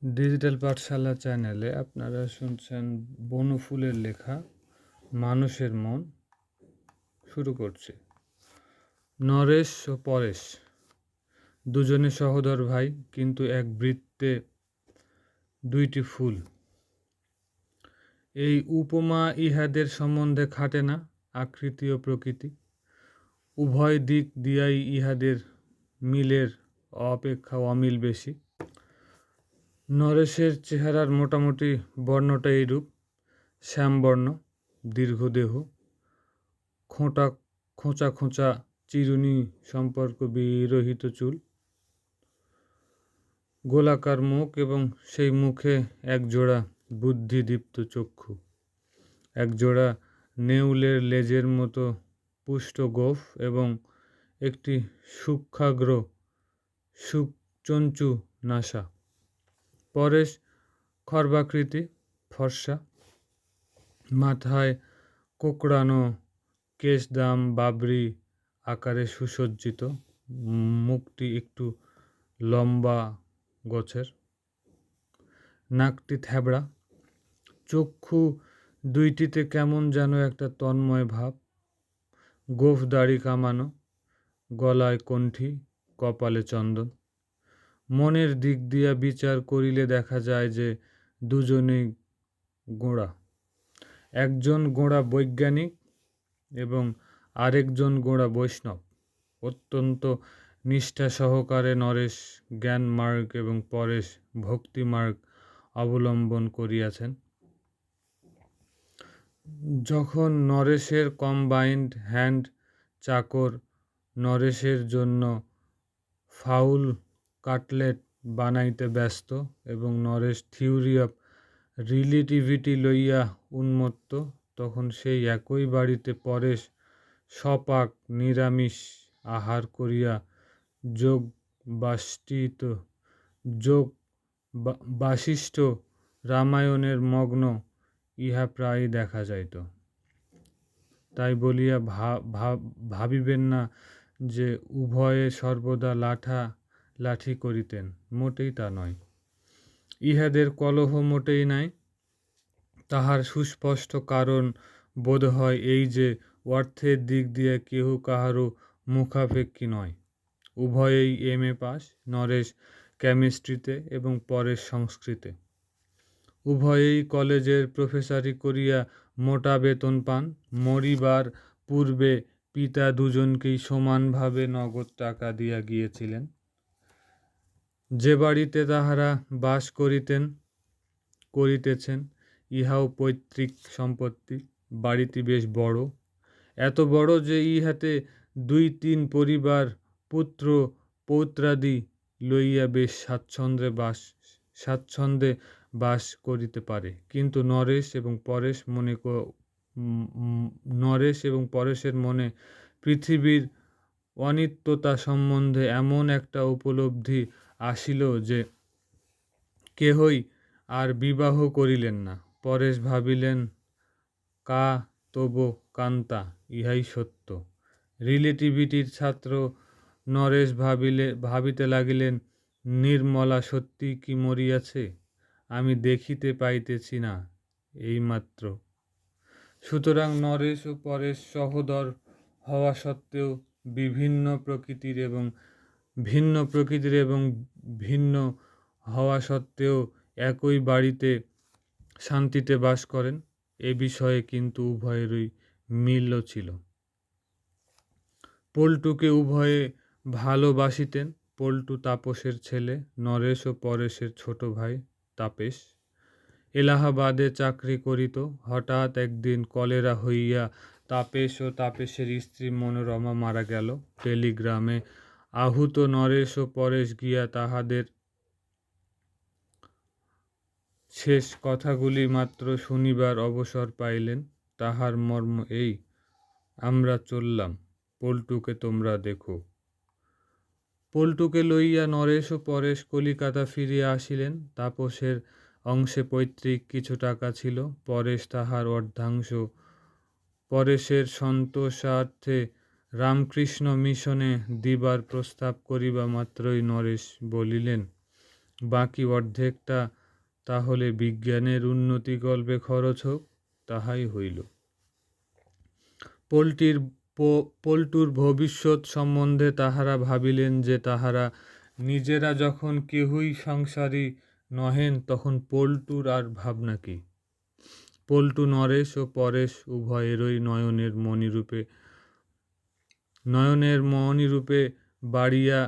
Digital পাঠশালা চ্যানেলে আপনারা শুনছেন বনফুলের লেখা মানুষের মন। শুরু করছি। নরেশ ও পরেশ দুজনে সহোদর ভাই, কিন্তু এক বৃত্তে দুইটি ফুল। এই উপমা ইহাদের সম্বন্ধে খাটে না। আকৃতি ও প্রকৃতি উভয় দিক দিয়াই ইহাদের মিলের অপেক্ষা অমিল বেশি। নরেশের চেহারার মোটামুটি বর্ণটা এইরূপ: শ্যামবর্ণ, দীর্ঘ দেহ, খোঁচা খোঁচা চিরুনি সম্পর্ক বিরহিত চুল, গোলাকার মুখ এবং সেই মুখে একজোড়া বুদ্ধিদীপ্ত চক্ষু, একজোড়া নেউলের লেজের মতো পুষ্ট গোঁফ এবং একটি সূক্ষ্মাগ্র চঞ্চু নাসা। পরেশ খর্বাকৃতি, ফর্সা, মাথায় কোকড়ানো কেশদাম বাবরি আকারে সুসজ্জিত, মুখটি একটু লম্বা গোছের, নাকটি থ্যাবড়া, চক্ষু দুইটিতে কেমন যেন একটা তন্ময় ভাব, গোঁফ দাড়ি কামানো, গলায় কণ্ঠি, কপালে চন্দন। মনের দিক দিয়া বিচার করিলে দেখা যায় যে দুজনেই গোঁড়া। একজন গোঁড়া বৈজ্ঞানিক এবং আরেকজন গোঁড়া বৈষ্ণব। অত্যন্ত নিষ্ঠা সহকারে নরেশ জ্ঞান মার্গ এবং পরেশ ভক্তি মার্গ অবলম্বন করিয়াছেন। যখন নরেশের কম্বাইন্ড হ্যান্ড চাকর নরেশের জন্য ফাউল কাটলেট বানাইতে ব্যস্ত এবং নরেশ থিওরি অফ রিলেটিভিটি লইয়া উন্মত্ত, তখন সেই একই বাড়িতে পরেশ সপাক নিরামিষ আহার করিয়া যোগ বাশিষ্ঠ রামায়ণের মগ্ন ইহা প্রায়ই দেখা যাইত। তাই বলিয়া ভাবিবেন না যে উভয়ে সর্বদা লাঠি করিতেন, মোটেই তা নয়। ইহাদের কলহ মোটেই নাই। তাহার সুস্পষ্ট কারণ বোধ হয় এই যে অর্থের দিক দিয়া কেহ কাহারও মুখাপেক্ষী নয়। উভয়েই MA পাস, নরেশ কেমিস্ট্রিতে এবং পরেশ সংস্কৃতে। উভয়েই কলেজের প্রফেসরি করিয়া মোটা বেতন পান। মরিবার পূর্বে পিতা দুজনকেই সমানভাবে নগদ টাকা দিয়া গিয়েছিলেন। যে বাড়িতে তাহারা বাস করিতেছেন ইহাও পৈতৃক সম্পত্তি। বাড়িটি বেশ বড়, এত বড় যে ইহাতে 2-3 পরিবার পুত্র পৌত্রাদি লইয়া বেশ স্বাচ্ছন্দ্যে বাস করিতে পারে। কিন্তু নরেশ এবং পরেশের মনে পৃথিবীর অনিত্যতা সম্বন্ধে এমন একটা উপলব্ধি আসিল যে কেহই আর বিবাহ করিলেন না। পরেশ ভাবিলেন, কা তব কান্তা, ইহাই সত্য। রিলেটিভিটির ছাত্র নরেশ ভাবিতে লাগিলেন, নির্মলা সত্যিই কি মরিয়াছে? আমি দেখিতে পাইতেছি না এইমাত্র। সুতরাং নরেশ ও পরেশ সহোদর হওয়া সত্ত্বেও ভিন্ন প্রকৃতির এবং ভিন্ন হওয়া সত্ত্বেও একই বাড়িতে শান্তিতে বাস করেন। এ বিষয়ে কিন্তু উভয়েরই মিলও ছিল। পল্টুকে উভয়ে ভালোবাসিতেন। পল্টু তাপসের ছেলে, নরেশ ও পরেশের ছোট ভাই তাপেশ। এলাহাবাদে চাকরি করিত। হঠাৎ একদিন কলেরা হইয়া তাপেশ ও তাপেশের স্ত্রী মনোরমা মারা গেল। টেলিগ্রামে আহূত নরেশ ও পরেশ গিয়া তাহাদের শেষ কথাগুলি মাত্র শুনিবার অবসর পাইলেন। তাহার মর্ম এই: আমরা চললাম, পল্টুকে তোমরা দেখো। পল্টুকে লইয়া নরেশ ও পরেশ কলিকাতা ফিরিয়া আসিলেন। তাপসের অংশে পৈতৃক কিছু টাকা ছিল। পরেশ তাহার অর্ধাংশ পরেশের সন্তোষার্থে রামকৃষ্ণ মিশনে দিবার প্রস্তাব করিবা মাত্রই নরেশ বলিলেন, বাকি অর্ধেকটা তাহলে বিজ্ঞানের উন্নতিকল্পে খরচ হোক। তাহাই হইল। পল্টুর ভবিষ্যৎ সম্বন্ধে তাহারা ভাবিলেন যে তাহারা নিজেরা যখন কেহই সংসারী নহেন তখন পল্টুর আর ভাবনা কি। পল্টু নরেশ ও পরেশ উভয়েরই নয়নের মণিরূপে বাড়িয়া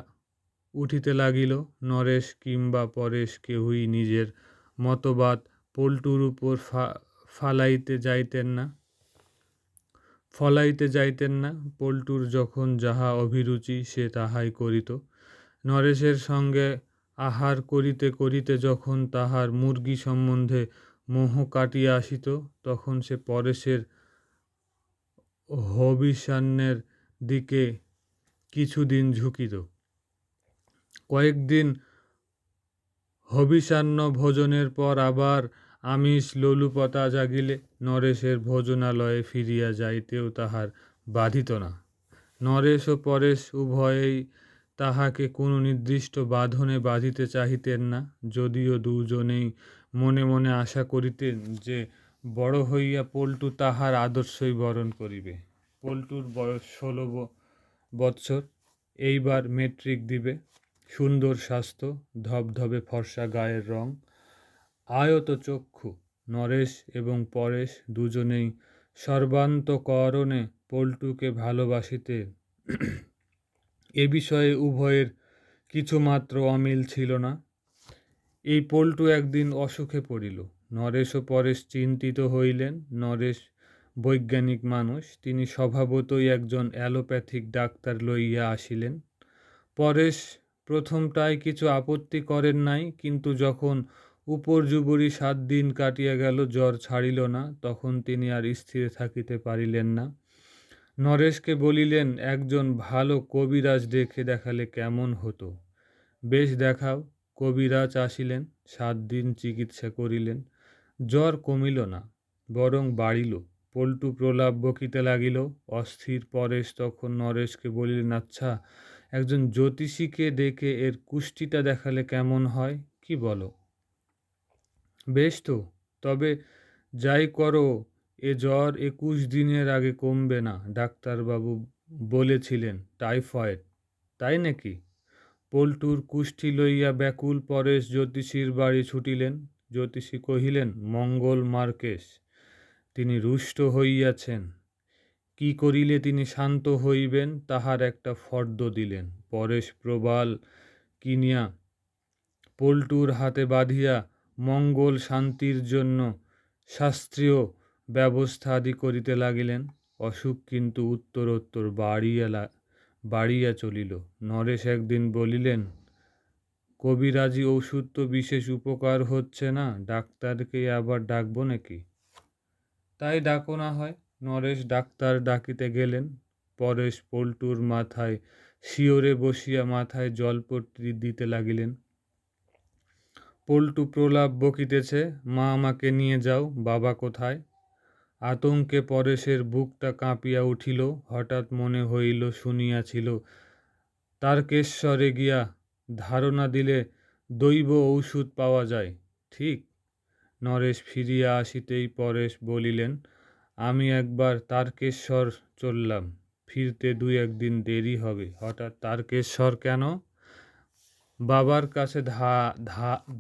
উঠিতে লাগিল। নরেশ কিংবা পরেশ কেহই নিজের মতবাদ পল্টুর উপর ফলাইতে যাইতেন না। পল্টুর যখন যাহা অভিরুচি সে তাহাই করিত। নরেশের সঙ্গে আহার করিতে করিতে যখন তাহার মুরগি সম্বন্ধে মোহ কাটিয়া আসিত তখন সে পরেশের হবিষ্যান্নের দিকে কিছুদিন ঝুঁকিত। কয়েকদিন হবিষ্যান্ন ভোজনের পর আবার আমিষ লোলুপতা জাগিলে নরেশের ভোজনালয়ে ফিরিয়া যাইতেও তাহার বাধিত না। নরেশ ও পরেশ উভয়েই তাহাকে কোনো নির্দিষ্ট বাঁধনে বাঁধিতে চাহিতেন না, যদিও দুজনেই মনে মনে আশা করিতেন যে বড় হইয়া পল্টু তাহার আদর্শই বরণ করিবে। পল্টুর বয়স 16 বৎসর, এইবার মেট্রিক দিবে। সুন্দর স্বাস্থ্য, ধবধবে ফর্সা গায়ের রং, আয়ত চক্ষু। নরেশ এবং পরেশ দুজনেই সর্বান্তঃকরণে পল্টুকে ভালোবাসিতে এ বিষয়ে উভয়ের কিছুমাত্র অমিল ছিল না। এই পল্টু একদিন অসুখে পড়িল। নরেশ ও পরেশ চিন্তিত হইলেন। নরেশ বৈজ্ঞানিক মানুষ, তিনি স্বভাবতই একজন অ্যালোপ্যাথিক ডাক্তার লইয়া আসিলেন। পরেশ প্রথমটায় কিছু আপত্তি করেন নাই, কিন্তু যখন উপর্যুপরি 7 দিন কাটিয়া গেল, জ্বর ছাড়িল না, তখন তিনি আর স্থির থাকিতে পারিলেন না। নরেশকে বলিলেন, একজন ভালো কবিরাজ ডেকে দেখালে কেমন হতো। বেশ, দেখাও। কবিরাজ আসিলেন, 7 দিন চিকিৎসা করিলেন, জ্বর কমিল না, বরং বাড়িল। পল্টু প্রলাপ বকিতে লাগিল। অস্থির পরেশ তখন নরেশকে বলিলেন, আচ্ছা, একজন জ্যোতিষীকে ডেকে এর কুষ্টিটা দেখালে কেমন হয়, কি বলো? বেশ তো, তবে যাই করো, এ জ্বর 21 দিনের আগে কমবে না। ডাক্তারবাবু বলেছিলেন টাইফয়েড। তাই নাকি? পল্টুর কুষ্ঠি লইয়া ব্যাকুল পরেশ জ্যোতিষীর বাড়ি ছুটিলেন। জ্যোতিষী কহিলেন, মঙ্গল মার্কেশ, তিনি রুষ্ট হইয়াছেন। কি করিলে তিনি শান্ত হইবেন তাহার একটা ফর্দ দিলেন। পরেশ প্রবাল কিনিয়া পল্টুর হাতে বাঁধিয়া মঙ্গল শান্তির জন্য শাস্ত্রীয় ব্যবস্থা আদি করিতে লাগিলেন। অসুখ কিন্তু উত্তরোত্তর বাড়িয়া চলিল। নরেশ একদিন বলিলেন, কবিরাজি ওষুধ তো বিশেষ উপকার হচ্ছে না, ডাক্তারকেই আবার ডাকব নাকি? তাই ডাকো না হয়। নরেশ ডাক্তার ডাকিতে গেলেন। পরেশ পল্টুর মাথায় শিয়রে বসিয়া মাথায় জলপট্টি দিতে লাগিলেন। পল্টু প্রলাপ বকিতেছে, মা আমাকে নিয়ে যাও, বাবা কোথায়? আতঙ্কে পরেশের বুকটা কাঁপিয়া উঠিল। হঠাৎ মনে হইল শুনিয়াছিল তারকেশ্বরে গিয়া ধারণা দিলে দৈব ঔষধ পাওয়া যায়। ঠিক। নরেশ ফিরিয়া আসিতেই পরেশ বলিলেন, আমি একবার তারকেশ্বর চললাম, ফিরতে 2-1 দিন দেরি হবে। হঠাৎ তারকেশ্বর কেন? বাবার কাছে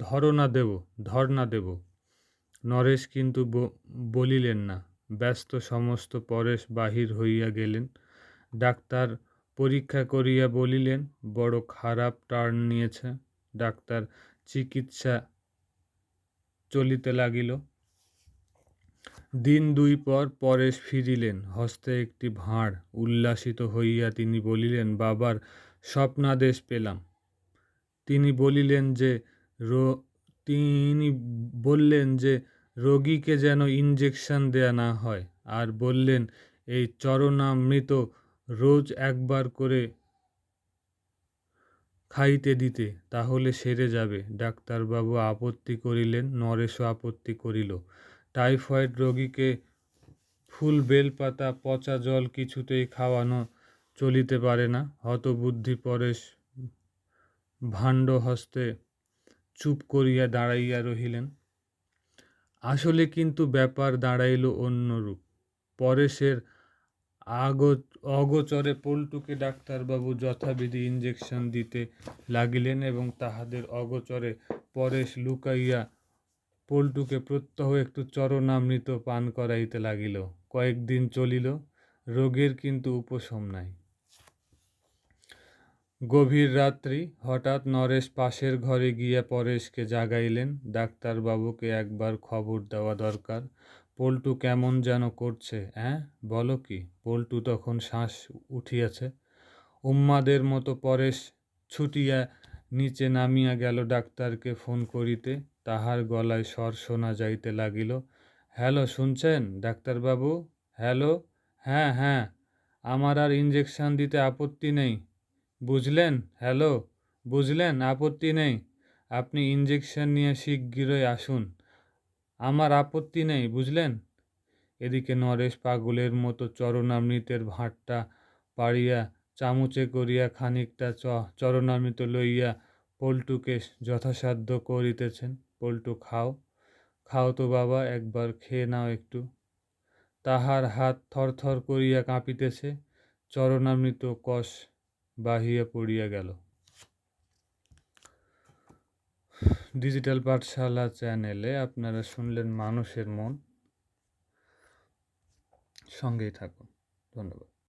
ধর্ণা দেব। নরেশ কিন্তু বলিলেন না। ব্যস্ত সমস্ত পরেশ বাহির হইয়া গেলেন। ডাক্তার পরীক্ষা করিয়া বলিলেন, বড় খারাপ টার্ন নিয়েছে। ডাক্তার চিকিৎসা চলিতে লাগিল। দিন 2 পর পরেশ ফিরিলেন, হস্তে একটি ভাঁড়। উল্লাসিত হইয়া তিনি স্বপ্নাদেশ পেলাম। তিনি বললেন যে রোগীকে যেন ইঞ্জেকশন দেয়া না হয়, আর বললেন এই চরণামৃত রোজ একবার করে খাইতে দিতে, তাহলে সেরে যাবে। ডাক্তারবাবু আপত্তি করিলেন, নরেশও আপত্তি করিল। টাইফয়েড রোগীকে ফুল, বেলপাতা, পচা জল কিছুতেই খাওয়ানো চলিতে পারে না। হতবুদ্ধি পরেশ ভাণ্ড হস্তে চুপ করিয়া দাঁড়াইয়া রহিলেন। আসলে কিন্তু ব্যাপার দাঁড়াইল অন্যরূপ। পরেশের অগোচরে পল্টুকে ডাক্তারবাবু যথাবিধি ইঞ্জেকশন দিতে লাগিলেন এবং তাহাদের অগোচরে পরেশ লুকাইয়া পল্টুকে প্রত্যহ একটু চরণামৃত পান করাইতে লাগিল। কয়েকদিন চলিল, রোগের কিন্তু উপশম নাই। গভীর রাত্রি, হঠাৎ নরেশ পাশের ঘরে গিয়া পরেশকে জাগাইলেন। ডাক্তারবাবুকে একবার খবর দেওয়া দরকার। পল্টু কেমন যেন করছে। বলো কি? পল্টু তখন শ্বাস উঠিয়াছে। উন্মাদের মতো পরেশ ছুটিয়া নিচে নামিয়া গেল ডাক্তারকে ফোন করিতে। তাহার গলায় স্বর শোনা যাইতে লাগিল, হ্যালো, শুনছেন ডাক্তারবাবু? হ্যালো, হ্যাঁ হ্যাঁ, আমার আর ইঞ্জেকশন দিতে আপত্তি নেই, বুঝলেন? হ্যালো, বুঝলেন? আপত্তি নেই। আপনি ইঞ্জেকশন নিয়ে শিগগিরই আসুন। আমার আপত্তি নেই, বুঝলেন? এদিকে নরেশ পাগলের মতো চরণামৃতের ভাঁড়টা পাড়িয়া চামচে করিয়া খানিকটা চরণামৃত লইয়া পল্টুকে যথাসাধ্য করিতেছেন। পল্টু, খাও, খাও তো বাবা, একবার খেয়ে নাও একটু। তাহার হাত থরথর করিয়া কাঁপিতেছে। চরণামৃত কষ বাহিয়া পড়িয়া গেল। ডিজিটাল পাঠশালা চ্যানেলে আপনারা শুনলেন মানুষের মন। সঙ্গেই থাকুন। ধন্যবাদ।